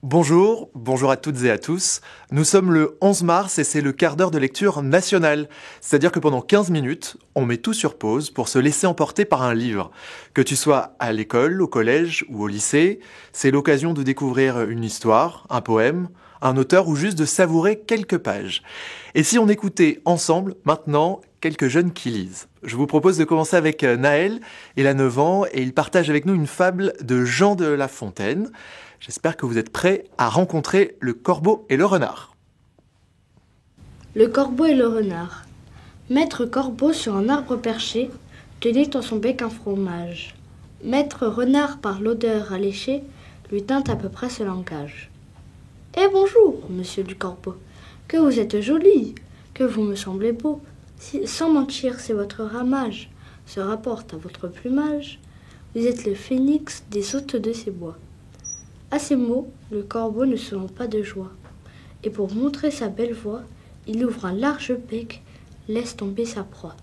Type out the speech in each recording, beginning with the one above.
Bonjour à toutes et à tous. Nous sommes le 11 mars et c'est le quart d'heure de lecture nationale. C'est-à-dire que pendant 15 minutes, on met tout sur pause pour se laisser emporter par un livre. Que tu sois à l'école, au collège ou au lycée, c'est l'occasion de découvrir une histoire, un poème, un auteur ou juste de savourer quelques pages. Et si on écoutait ensemble, maintenant, quelques jeunes qui lisent. Je vous propose de commencer avec Naël. Il a 9 ans et il partage avec nous une fable de Jean de La Fontaine. J'espère que vous êtes prêts à rencontrer le corbeau et le renard. Le corbeau et le renard. Maître corbeau sur un arbre perché tenait dans son bec un fromage. Maître renard par l'odeur alléchée lui tint à peu près ce langage. « Eh bonjour, monsieur du corbeau, que vous êtes joli, que vous me semblez beau. Si, sans mentir, c'est votre ramage se rapporte à votre plumage. Vous êtes le phénix des hôtes de ces bois. » À ces mots, le corbeau ne se lampa pas de joie. Et pour montrer sa belle voix, il ouvre un large bec, laisse tomber sa proie.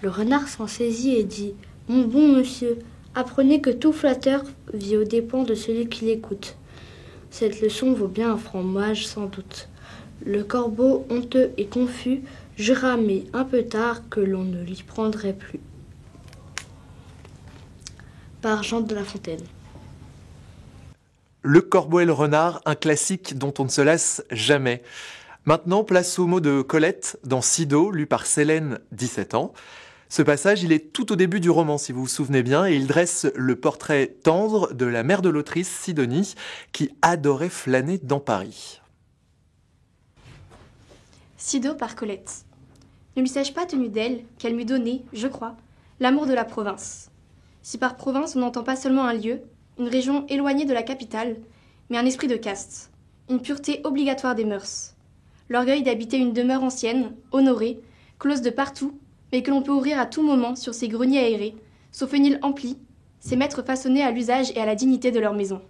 Le renard s'en saisit et dit « Mon bon monsieur, apprenez que tout flatteur vit aux dépens de celui qui l'écoute. Cette leçon vaut bien un fromage sans doute. » Le corbeau, honteux et confus, jura mais un peu tard que l'on ne l'y prendrait plus. Par Jean de La Fontaine. Le corbeau et le renard, un classique dont on ne se lasse jamais. Maintenant, place au mot de Colette dans Sido, lu par Célène, 17 ans. Ce passage, il est tout au début du roman, si vous vous souvenez bien, et il dresse le portrait tendre de la mère de l'autrice, Sidonie, qui adorait flâner dans Paris. Sido par Colette. Ne lui sais-je pas tenu d'elle qu'elle m'eût donné, je crois, l'amour de la province. Si par province on n'entend pas seulement un lieu, une région éloignée de la capitale, mais un esprit de caste, une pureté obligatoire des mœurs, l'orgueil d'habiter une demeure ancienne, honorée, close de partout, mais que l'on peut ouvrir à tout moment sur ses greniers aérés, son fenil empli, ses maîtres façonnés à l'usage et à la dignité de leur maison.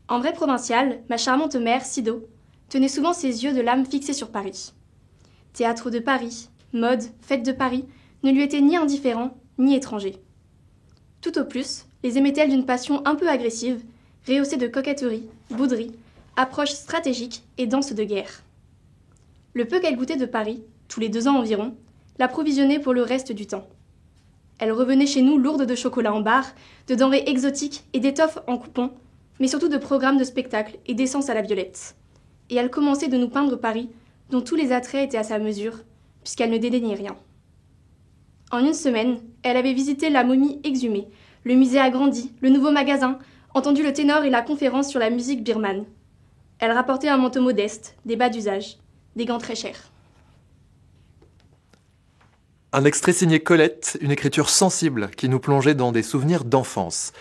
En vrai provincial, ma charmante mère, Sido, tenait souvent ses yeux de l'âme fixés sur Paris. Théâtre de Paris, mode, fête de Paris, ne lui étaient ni indifférents, ni étrangers. Tout au plus, les aimait-elle d'une passion un peu agressive, rehaussée de coquetterie, bouderie, approche stratégique et danse de guerre. Le peu qu'elle goûtait de Paris, tous les 2 ans environ, l'approvisionnait pour le reste du temps. Elle revenait chez nous lourde de chocolat en barre, de denrées exotiques et d'étoffes en coupons, mais surtout de programmes de spectacles et d'essence à la violette. Et elle commençait de nous peindre Paris, dont tous les attraits étaient à sa mesure, puisqu'elle ne dédaignait rien. En une semaine, elle avait visité la momie exhumée, le musée agrandi, le nouveau magasin, entendu le ténor et la conférence sur la musique birmane. Elle rapportait un manteau modeste, des bas d'usage, des gants très chers. Un extrait signé Colette, une écriture sensible qui nous plongeait dans des souvenirs d'enfance.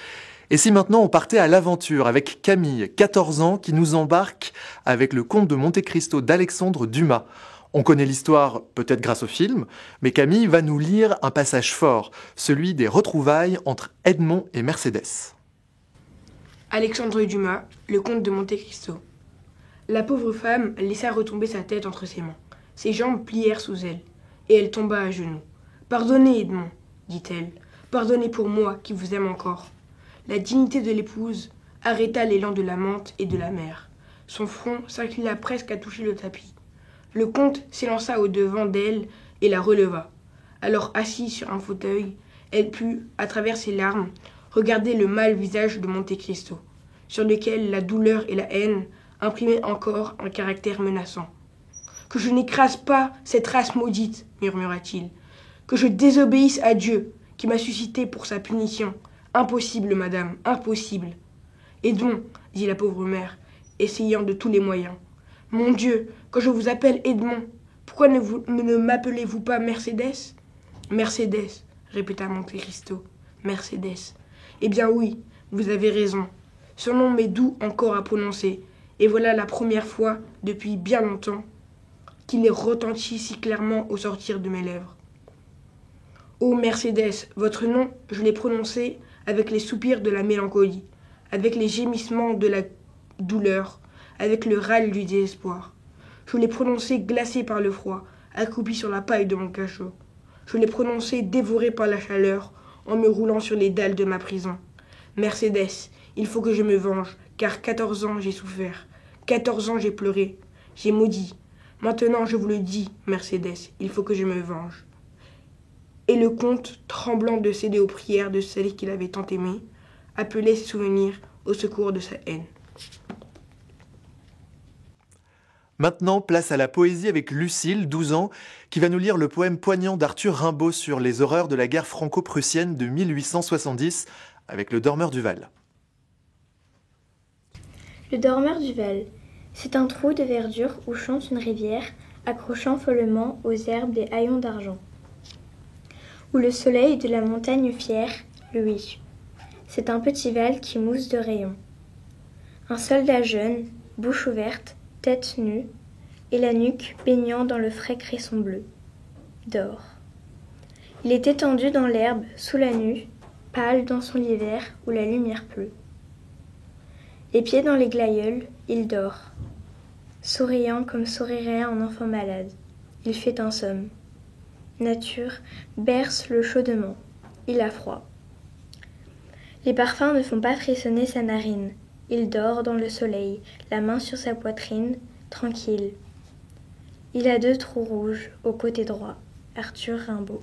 Et si maintenant on partait à l'aventure avec Camille, 14 ans, qui nous embarque avec le Comte de Monte Cristo d'Alexandre Dumas. On connaît l'histoire peut-être grâce au film, mais Camille va nous lire un passage fort, celui des retrouvailles entre Edmond et Mercédès. Alexandre Dumas, le comte de Monte Cristo. La pauvre femme laissa retomber sa tête entre ses mains. Ses jambes plièrent sous elle, et elle tomba à genoux. « Pardonnez, Edmond, dit-elle, pardonnez pour moi qui vous aime encore. » La dignité de l'épouse arrêta l'élan de l'amante et de la mère. Son front s'inclina presque à toucher le tapis. Le comte s'élança au-devant d'elle et la releva. Alors assise sur un fauteuil, elle put, à travers ses larmes, regarder le mâle visage de Monte Cristo, sur lequel la douleur et la haine imprimaient encore un caractère menaçant. « Que je n'écrase pas cette race maudite, murmura-t-il, que je désobéisse à Dieu, qui m'a suscité pour sa punition. Impossible, madame, impossible. » « Edmond, dit la pauvre mère, essayant de tous les moyens. « Mon Dieu, quand je vous appelle Edmond, pourquoi ne m'appelez-vous pas Mercédès ?»« Mercédès, répéta Monte Cristo. Mercédès. Eh bien oui, vous avez raison. Ce nom m'est doux encore à prononcer, et voilà la première fois, depuis bien longtemps, qu'il est retenti si clairement au sortir de mes lèvres. Ô Mercédès, votre nom, je l'ai prononcé avec les soupirs de la mélancolie, avec les gémissements de la douleur, avec le râle du désespoir. Je l'ai prononcé glacé par le froid, accroupi sur la paille de mon cachot. Je l'ai prononcé dévoré par la chaleur, en me roulant sur les dalles de ma prison. Mercédès, Il faut que je me venge, car 14 ans j'ai souffert. 14 ans j'ai pleuré. J'ai maudit. Maintenant je vous le dis, Mercédès, il faut que je me venge. Et le comte, tremblant de céder aux prières de celle qu'il avait tant aimée, appelait ses souvenirs au secours de sa haine. Maintenant, place à la poésie avec Lucille, 12 ans, qui va nous lire le poème poignant d'Arthur Rimbaud sur les horreurs de la guerre franco-prussienne de 1870 avec le Dormeur du Val. Le Dormeur du Val, c'est un trou de verdure où chante une rivière, accrochant follement aux herbes des haillons d'argent. Où le soleil de la montagne fière luit. C'est un petit Val qui mousse de rayons. Un soldat jeune, bouche ouverte, tête nue, et la nuque baignant dans le frais cresson bleu, dort. Il est étendu dans l'herbe, sous la nue, pâle dans son lit vert où la lumière pleut. Les pieds dans les glaïeuls, il dort, souriant comme sourirait un enfant malade. Il fait un somme. Nature berce le chaudement, il a froid. Les parfums ne font pas frissonner sa narine. Il dort dans le soleil, la main sur sa poitrine, tranquille. Il a 2 trous rouges au côté droit. Arthur Rimbaud.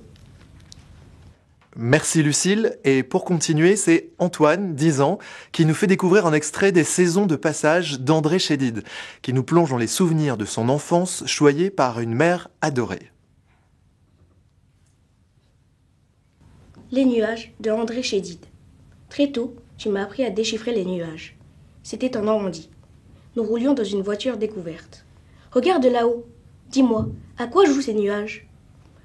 Merci Lucille, et pour continuer, c'est Antoine, 10 ans, qui nous fait découvrir un extrait des Saisons de passage d'André Chédid, qui nous plonge dans les souvenirs de son enfance choyée par une mère adorée. Les nuages de André Chédid. Très tôt, tu m'as appris à déchiffrer les nuages. C'était en Normandie. Nous roulions dans une voiture découverte. Regarde là-haut. Dis-moi, à quoi jouent ces nuages?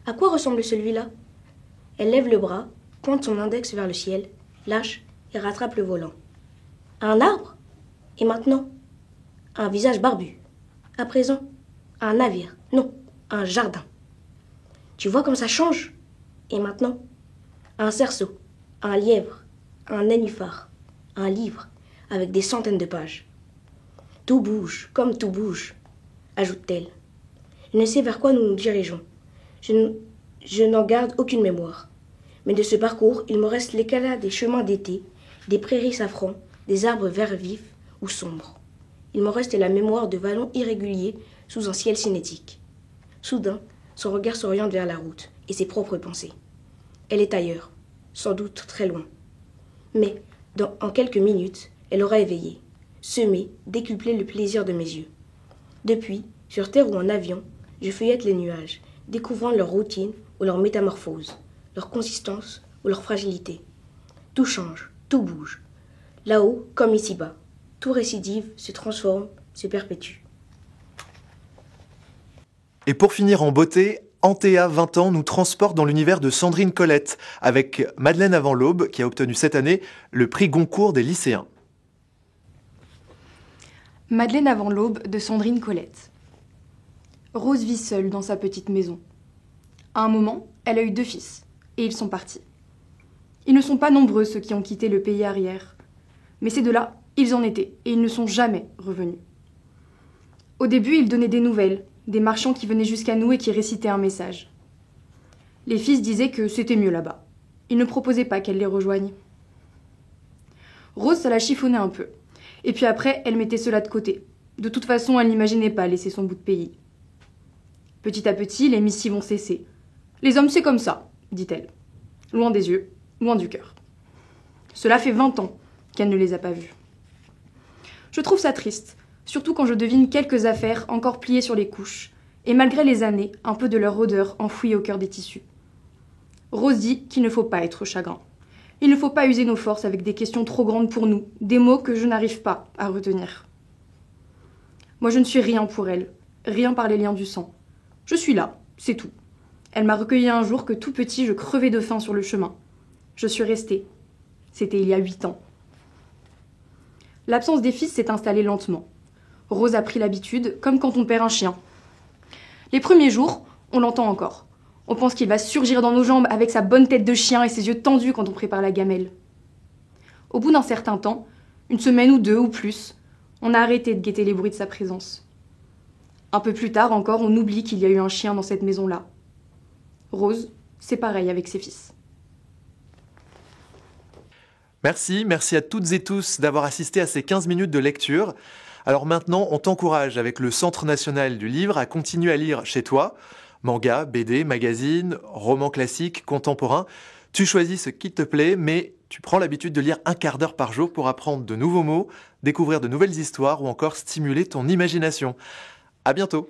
À quoi ressemble celui-là? Elle lève le bras, pointe son index vers le ciel, lâche et rattrape le volant. À un arbre? Et maintenant? À un visage barbu. À présent? À un navire. Non, à un jardin. Tu vois comme ça change? Et maintenant? À un cerceau, à un lièvre, à un nénuphar, à un livre avec des centaines de pages. Tout bouge, comme tout bouge, ajoute-t-elle. Je ne sais vers quoi nous nous dirigeons. Je n'en garde aucune mémoire. Mais de ce parcours, il me reste l'éclat des chemins d'été, des prairies safran, des arbres verts vifs ou sombres. Il me reste la mémoire de vallons irréguliers sous un ciel cinétique. Soudain, son regard s'oriente vers la route et ses propres pensées. Elle est ailleurs, sans doute très loin. Mais, en quelques minutes, elle aura éveillé, semé, décuplé le plaisir de mes yeux. Depuis, sur terre ou en avion, je feuillette les nuages, découvrant leur routine ou leur métamorphose, leur consistance ou leur fragilité. Tout change, tout bouge. Là-haut, comme ici-bas, tout récidive, se transforme, se perpétue. Et pour finir en beauté, Antea, 20 ans, nous transporte dans l'univers de Sandrine Colette, avec Madeleine avant l'aube, qui a obtenu cette année le prix Goncourt des lycéens. Madeleine avant l'aube de Sandrine Colette. Rose vit seule dans sa petite maison. À un moment, elle a eu 2 fils, et ils sont partis. Ils ne sont pas nombreux ceux qui ont quitté le pays arrière, mais ces 2-là, ils en étaient, et ils ne sont jamais revenus. Au début, ils donnaient des nouvelles, des marchands qui venaient jusqu'à nous et qui récitaient un message. Les fils disaient que c'était mieux là-bas. Ils ne proposaient pas qu'elle les rejoigne. Rose, ça la chiffonnait un peu. Et puis après, elle mettait cela de côté. De toute façon, elle n'imaginait pas laisser son bout de pays. Petit à petit, les missives ont cessé. Les hommes, c'est comme ça, dit-elle. Loin des yeux, loin du cœur. Cela fait 20 ans qu'elle ne les a pas vus. Je trouve ça triste, surtout quand je devine quelques affaires encore pliées sur les couches, et malgré les années, un peu de leur odeur enfouie au cœur des tissus. Rose dit qu'il ne faut pas être chagrin. Il ne faut pas user nos forces avec des questions trop grandes pour nous, des mots que je n'arrive pas à retenir. Moi, je ne suis rien pour elle, rien par les liens du sang. Je suis là, c'est tout. Elle m'a recueilli un jour que tout petit, je crevais de faim sur le chemin. Je suis restée. C'était il y a 8 ans. L'absence des fils s'est installée lentement. Rose a pris l'habitude, comme quand on perd un chien. Les premiers jours, on l'entend encore. On pense qu'il va surgir dans nos jambes avec sa bonne tête de chien et ses yeux tendus quand on prépare la gamelle. Au bout d'un certain temps, 1 semaine ou 2 ou plus, on a arrêté de guetter les bruits de sa présence. Un peu plus tard encore, on oublie qu'il y a eu un chien dans cette maison-là. Rose, c'est pareil avec ses fils. Merci à toutes et tous d'avoir assisté à ces 15 minutes de lecture. Alors maintenant, on t'encourage avec le Centre national du livre à continuer à lire chez toi. Manga, BD, magazine, romans classiques, contemporains. Tu choisis ce qui te plaît, mais tu prends l'habitude de lire un quart d'heure par jour pour apprendre de nouveaux mots, découvrir de nouvelles histoires ou encore stimuler ton imagination. À bientôt!